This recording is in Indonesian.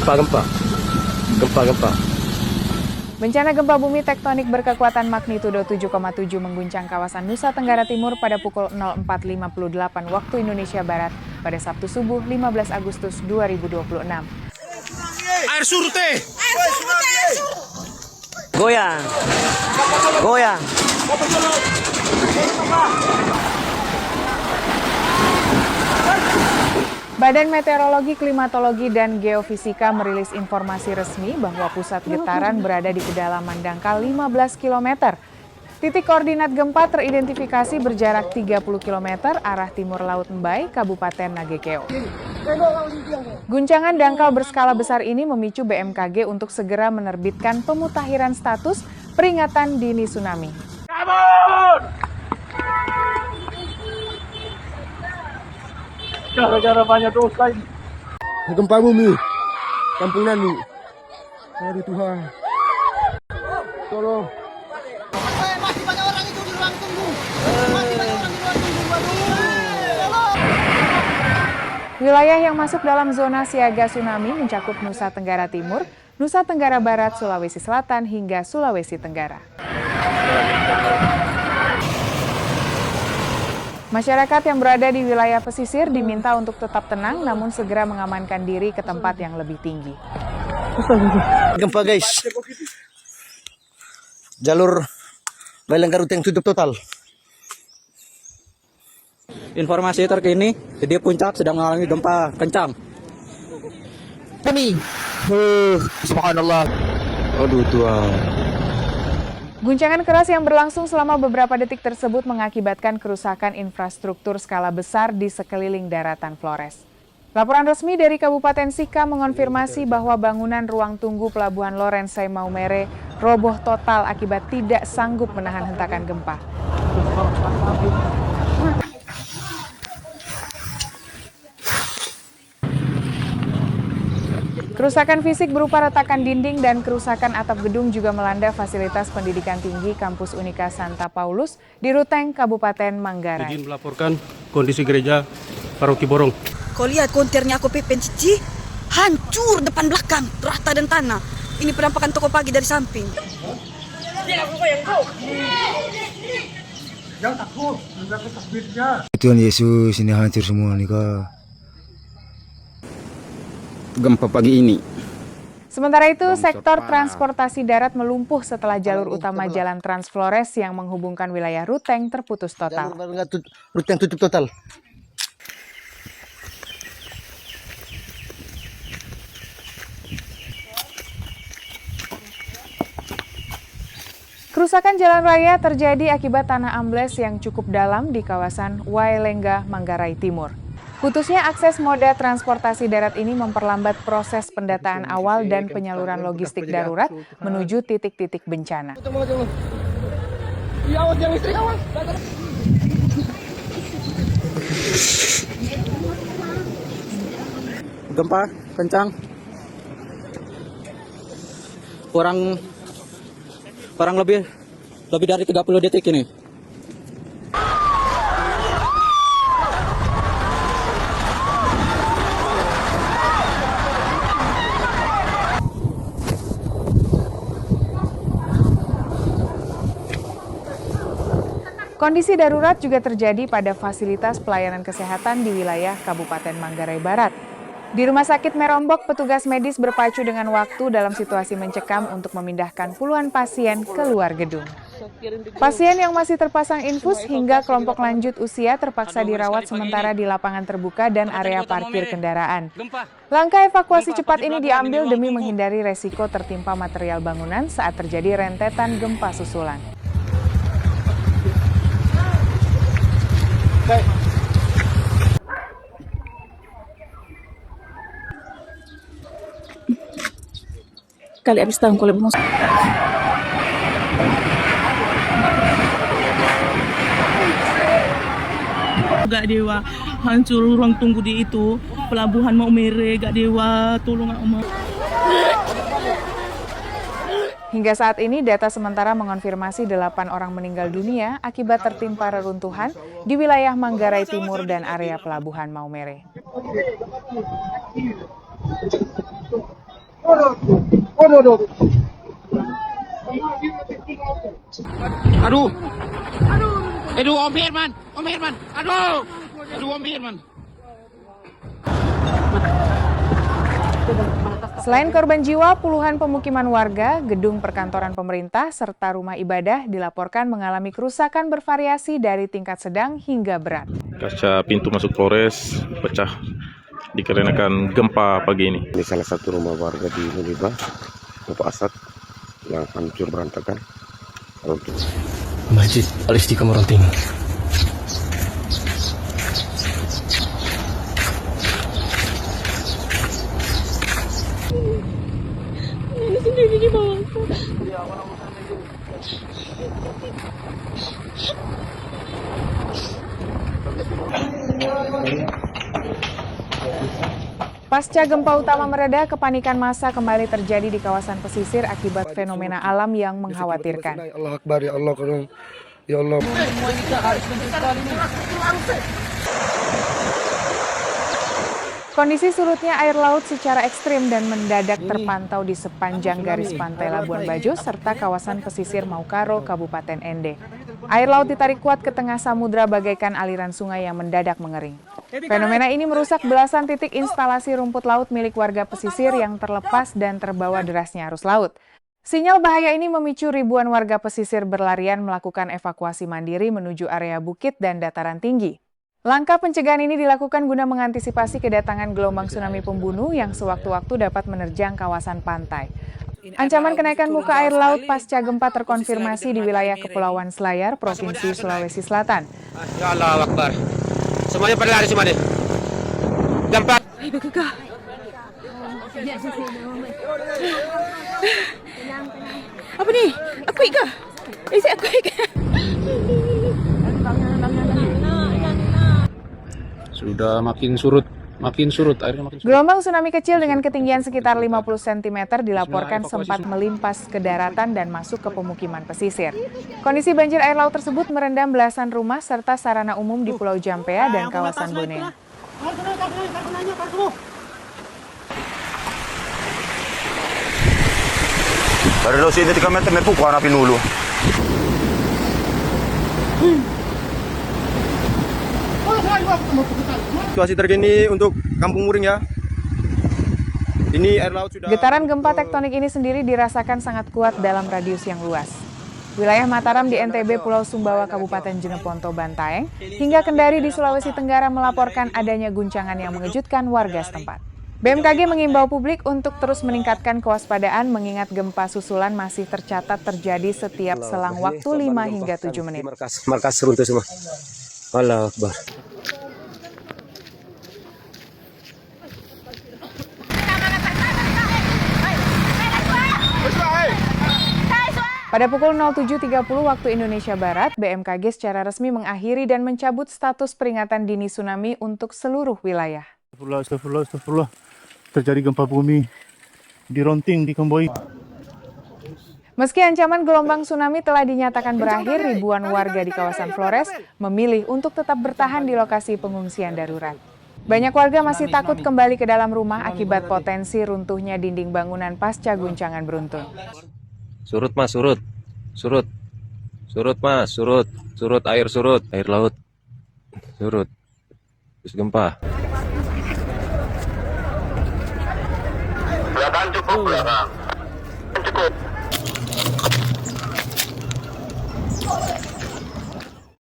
Gempa. Bencana gempa bumi tektonik berkekuatan magnitudo 7,7 mengguncang kawasan Nusa Tenggara Timur pada pukul 04.58 waktu Indonesia Barat pada Sabtu subuh 15 Agustus 2026. Air surute! Goyang. Badan Meteorologi, Klimatologi, dan Geofisika merilis informasi resmi bahwa pusat getaran berada di kedalaman dangkal 15 km. Titik koordinat gempa teridentifikasi berjarak 30 km arah timur Laut Mbai, Kabupaten Nagekeo. Guncangan dangkal berskala besar ini memicu BMKG untuk segera menerbitkan pemutakhiran status peringatan dini tsunami. Gara-gara banyak dosa ini. Gempa bumi. Kampung Nani. Hari Tuhan. Tolong. Masih banyak orang itu di ruang tunggu. Masih banyak orang di ruang tunggu. Wilayah yang masuk dalam zona siaga tsunami mencakup Nusa Tenggara Timur, Nusa Tenggara Barat, Sulawesi Selatan, hingga Sulawesi Tenggara. Masyarakat yang berada di wilayah pesisir diminta untuk tetap tenang namun segera mengamankan diri ke tempat yang lebih tinggi. Gempa guys. Jalur Balanggar Ruteng tutup total. Informasi terkini, di puncak sedang mengalami gempa kencang. Kami. Subhanallah. Aduh Tuhan. Guncangan keras yang berlangsung selama beberapa detik tersebut mengakibatkan kerusakan infrastruktur skala besar di sekeliling daratan Flores. Laporan resmi dari Kabupaten Sika mengonfirmasi bahwa bangunan ruang tunggu Pelabuhan Lorensai Maumere roboh total akibat tidak sanggup menahan hentakan gempa. Kerusakan fisik berupa retakan dinding dan kerusakan atap gedung juga melanda fasilitas pendidikan tinggi Kampus Unika Santa Paulus di Ruteng, Kabupaten Manggarai. Izin melaporkan kondisi gereja Paroki Borong. Kau lihat konternya aku Pepen Cici, hancur depan belakang, rata dan tanah. Ini penampakan toko pagi dari samping. Tuhan Yesus, ini hancur semua nih kak. Gempa pagi ini. Sementara itu, sektor transportasi darat melumpuh setelah jalur utama Jalan Trans Flores yang menghubungkan wilayah Ruteng terputus total. Ruteng tutup total. Kerusakan jalan raya terjadi akibat tanah ambles yang cukup dalam di kawasan Wailengga, Manggarai Timur. Putusnya akses moda transportasi darat ini memperlambat proses pendataan awal dan penyaluran logistik darurat menuju titik-titik bencana. Gempa kencang. Kurang lebih dari 30 detik ini. Kondisi darurat juga terjadi pada fasilitas pelayanan kesehatan di wilayah Kabupaten Manggarai Barat. Di Rumah Sakit Merombok, petugas medis berpacu dengan waktu dalam situasi mencekam untuk memindahkan puluhan pasien keluar gedung. Pasien yang masih terpasang infus hingga kelompok lanjut usia terpaksa dirawat sementara di lapangan terbuka dan area parkir kendaraan. Langkah evakuasi cepat ini diambil demi menghindari resiko tertimpa material bangunan saat terjadi rentetan gempa susulan. Kali habis tahun kalau mau. Gak dewa hancur ruang tunggu di itu Pelabuhan Maumere, gak dewa tolong Oma. Hingga saat ini data sementara mengonfirmasi 8 orang meninggal dunia akibat tertimpa reruntuhan di wilayah Manggarai Timur dan area Pelabuhan Maumere. Aduh. Aduh, Om Herman. Om Herman. Aduh. Aduh, Om Herman. Selain korban jiwa, puluhan pemukiman warga, gedung perkantoran pemerintah, serta rumah ibadah dilaporkan mengalami kerusakan bervariasi dari tingkat sedang hingga berat. Kaca pintu masuk Flores pecah dikarenakan gempa pagi ini. Ini salah satu rumah warga di Nuniba, Bapak Asad, yang hancur berantakan. Masjid Al-Istiqamah Ronting. Pasca gempa utama mereda, kepanikan massa kembali terjadi di kawasan pesisir akibat fenomena alam yang mengkhawatirkan. Allah Akbar, ya Allah, ya Allah. Kondisi surutnya air laut secara ekstrim dan mendadak terpantau di sepanjang garis pantai Labuan Bajo serta kawasan pesisir Maukaro, Kabupaten Ende. Air laut ditarik kuat ke tengah samudra bagaikan aliran sungai yang mendadak mengering. Fenomena ini merusak belasan titik instalasi rumput laut milik warga pesisir yang terlepas dan terbawa derasnya arus laut. Sinyal bahaya ini memicu ribuan warga pesisir berlarian melakukan evakuasi mandiri menuju area bukit dan dataran tinggi. Langkah pencegahan ini dilakukan guna mengantisipasi kedatangan gelombang tsunami pembunuh yang sewaktu-waktu dapat menerjang kawasan pantai. Ancaman kenaikan muka air laut pasca gempa terkonfirmasi di wilayah Kepulauan Selayar, Provinsi Sulawesi Selatan. Ya Allah Akbar. Semuanya pada lari semuanya. Gempa. Apa ni? Aku ikut. Aku ikut. Sudah makin surut airnya makin surut. Gelombang tsunami kecil dengan ketinggian sekitar 50 cm dilaporkan sempat melimpas ke daratan dan masuk ke pemukiman pesisir. Kondisi banjir air laut tersebut merendam belasan rumah serta sarana umum di Pulau Jampea dan kawasan Boneng. Dari lo sini 3 meter, may pukul na pinulo. Situasi terkini untuk Kampung Muring ya. Ini air laut sudah... Getaran gempa tektonik ini sendiri dirasakan sangat kuat dalam radius yang luas. Wilayah Mataram di NTB, Pulau Sumbawa, Kabupaten Jeneponto, Bantaeng, hingga Kendari di Sulawesi Tenggara melaporkan adanya guncangan yang mengejutkan warga setempat. BMKG mengimbau publik untuk terus meningkatkan kewaspadaan mengingat gempa susulan masih tercatat terjadi setiap selang waktu 5 hingga 7 menit. Markas runtuh semua. Allah Akbar. Pada pukul 07.30 waktu Indonesia Barat, BMKG secara resmi mengakhiri dan mencabut status peringatan dini tsunami untuk seluruh wilayah. Astagfirullah. Terjadi gempa bumi di Ronting, di Kemboi. Meski ancaman gelombang tsunami telah dinyatakan berakhir, ribuan warga di kawasan Flores memilih untuk tetap bertahan di lokasi pengungsian darurat. Banyak warga masih takut kembali ke dalam rumah akibat potensi runtuhnya dinding bangunan pasca guncangan beruntun. Surut mas, surut mas, surut air laut, surut, terus gempa. Belakang cukup.